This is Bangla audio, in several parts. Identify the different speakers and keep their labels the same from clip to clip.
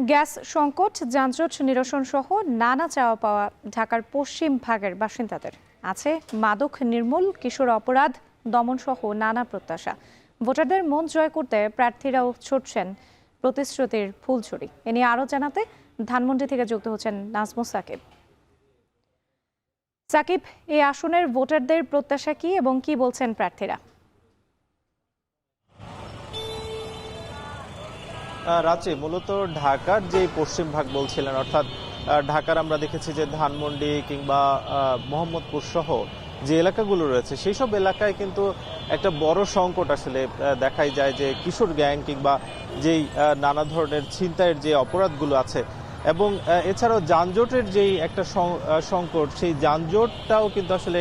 Speaker 1: গ্যাস সংকট, যানজট নিরসন সহ নানা চাওয়া পাওয়া ঢাকার পশ্চিম ভাগের বাসিন্দাদের। আছে মাদক নির্মূল, কিশোর অপরাধ দমন সহ নানা প্রত্যাশা। ভোটারদের মন জয় করতে প্রার্থীরাও ছুটছেন প্রতিশ্রুতির ফুলঝুরি। এ নিয়ে আরও জানাতে ধানমন্ডি থেকে যুক্ত হচ্ছেন নাজমুস সাকিব। সাকিব, এই আসনের ভোটারদের প্রত্যাশা কি এবং কি বলছেন প্রার্থীরা?
Speaker 2: রাত্রি মূলত ঢাকার যে পশ্চিম ভাগ বলছিলেন, অর্থাৎ ঢাকার আমরা দেখেছি যে ধানমন্ডি কিংবা মোহাম্মদপুর সহ যে এলাকাগুলো রয়েছে সেই সব এলাকায় কিন্তু একটা বড় সংকট আসলে দেখাই যায়, যে কিশোর গ্যাং কিংবা যেই নানা ধরনের ছিনতাইয়ের যে অপরাধগুলো আছে এবং এছাড়াও যানজটের যেই একটা সংকট, সেই যানজটটাও কিন্তু আসলে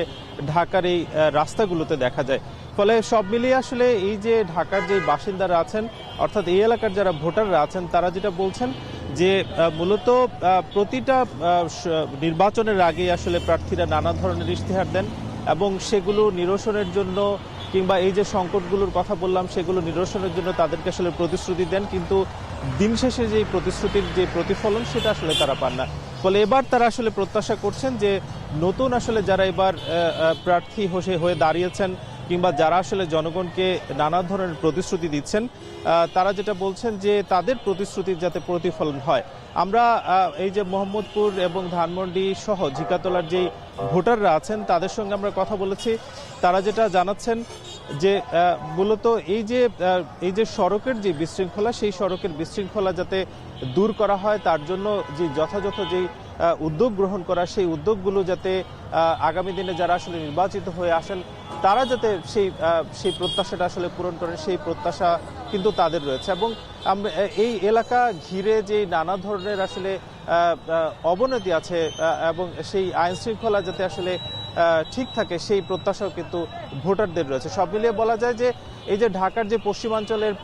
Speaker 2: ঢাকার এই রাস্তাগুলোতে দেখা যায়। ফলে সব মিলিয়ে আসলে এই যে ঢাকার যে বাসিন্দারা আছেন, অর্থাৎ এই এলাকার যারা ভোটাররা আছেন, তারা যেটা বলছেন যে মূলত প্রতিটা নির্বাচনের আগে আসলে প্রার্থীরা নানা ধরনের ইশতেহার দেন এবং সেগুলো নিরসনের জন্য কিংবা এই যে সংকটগুলোর কথা বললাম সেগুলো নিরসনের জন্য তাদেরকে আসলে প্রতিশ্রুতি দেন, কিন্তু দিন শেষে যে প্রতিশ্রুতির যে প্রতিফলন সেটা আসলে তারা পান না। ফলে এবার তারা আসলে প্রত্যাশা করছেন যে নতুন আসলে যারা এবার প্রার্থী হয়ে দাঁড়িয়েছেন কিংবা যারা আসলে জনগণকে নানা ধরনের প্রতিশ্রুতি দিচ্ছেন, তারা যেটা বলছেন যে তাদের প্রতিশ্রুতির যাতে প্রতিফলন হয়। আমরা এই যে মোহাম্মদপুর এবং ধানমন্ডি সহ ঝিকাতলার যেই ভোটাররা আছেন তাদের সঙ্গে আমরা কথা বলেছি। তারা যেটা জানাচ্ছেন যে মূলত এই যে সড়কের যে বিশৃঙ্খলা, সেই সড়কের বিশৃঙ্খলা যাতে দূর করা হয়, তার জন্য যে যথাযথ যেই উদ্যোগ গ্রহণ করা, সেই উদ্যোগগুলো যাতে আগামী দিনে যারা আসলে নির্বাচিত হয়ে আসেন তারা যাতে সেই প্রত্যাশাটা আসলে পূরণ করেন, সেই প্রত্যাশা কিন্তু তাদের রয়েছে। এবং আমরা এই এলাকা ঘিরে যে নানা ধরনের আসলে অবনতি আছে এবং সেই আইন শৃঙ্খলা যাতে আসলে ঠিক থাকে, সেই প্রত্যাশাও কিন্তু ভোটারদের রয়েছে। সব মিলিয়ে বলা যায় যে এই যে ঢাকার যে পশ্চিমাঞ্চলের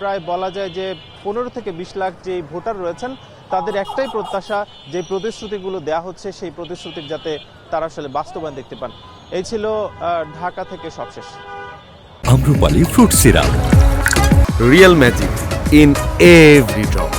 Speaker 2: প্রায় বলা যায় যে 15 থেকে 20 লাখ যে ভোটার রয়েছেন, তাদের একটাই প্রত্যাশা, যে প্রতিশ্রুতিগুলো দেয়া হচ্ছে সেই প্রতিশ্রুতির যাতে তারা আসলে বাস্তবায়ন দেখতে পান। এই ছিল ঢাকা থেকে সবশেষ।
Speaker 3: Amrapali fruit syrup, real magic in every drop.